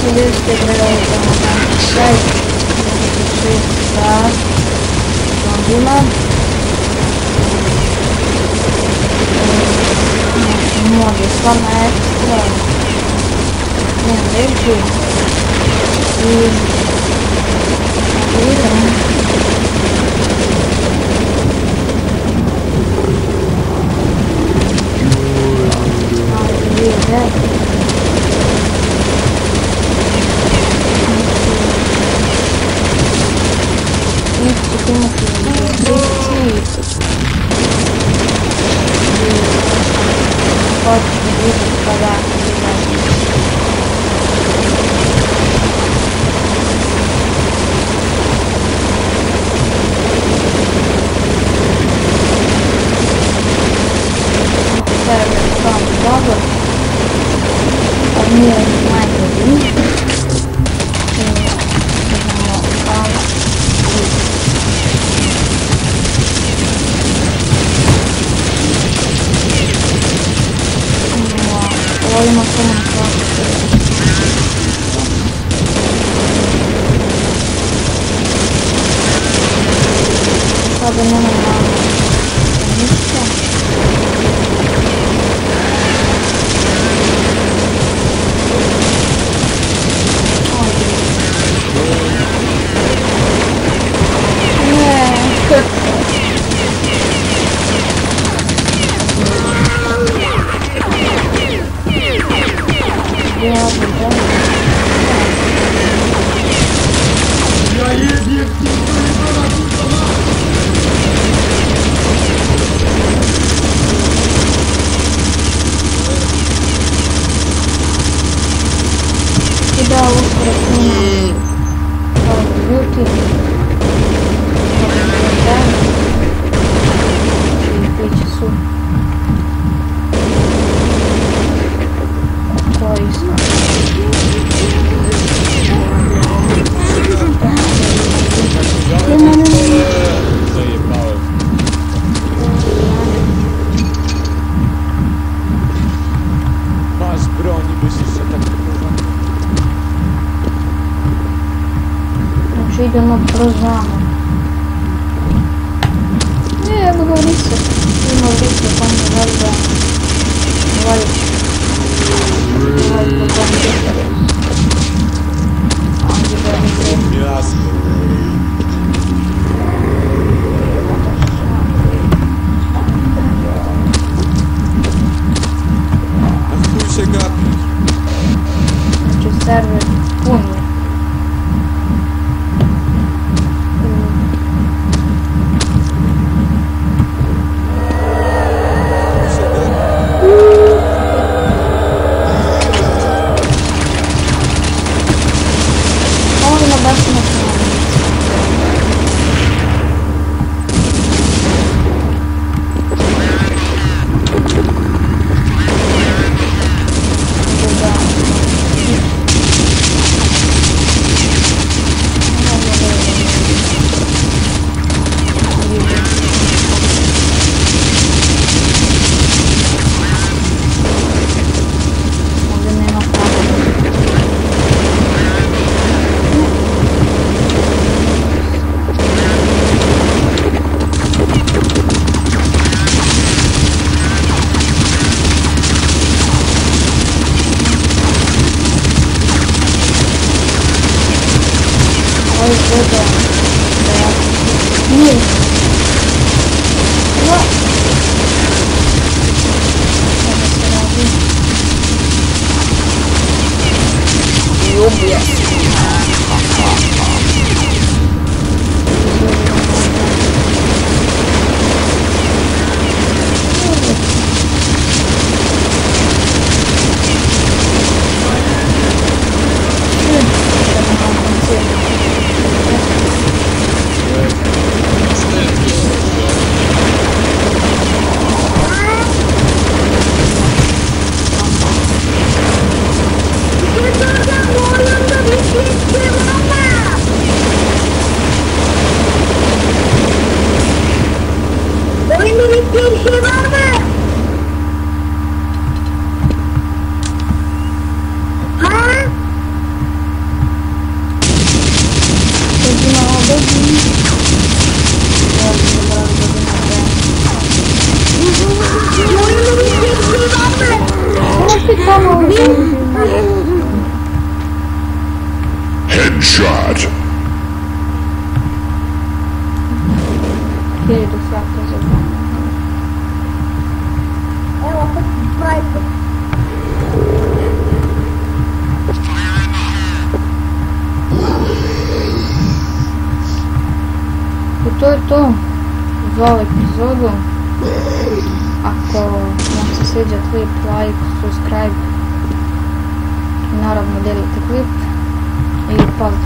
budete gledali taj sa zombima. Može stvarno ekstra. Nema reći. I idemo. Sada nema malo ništa. Da, uskoro snimam Call of Duty. I biće su korisno. Masz broń i myślisz, że tak idemo kroz vamo. Evo ga lice. Ima lice, pa mi želi da valj po tom lice. Ovdje ga lice. Jasno. A chuj się gapisz? Znači server pun je. Stay I to je to za ovu epizodu. Ako vam se sviđa klip, like, subscribe i naravno delite klip i pozdrav.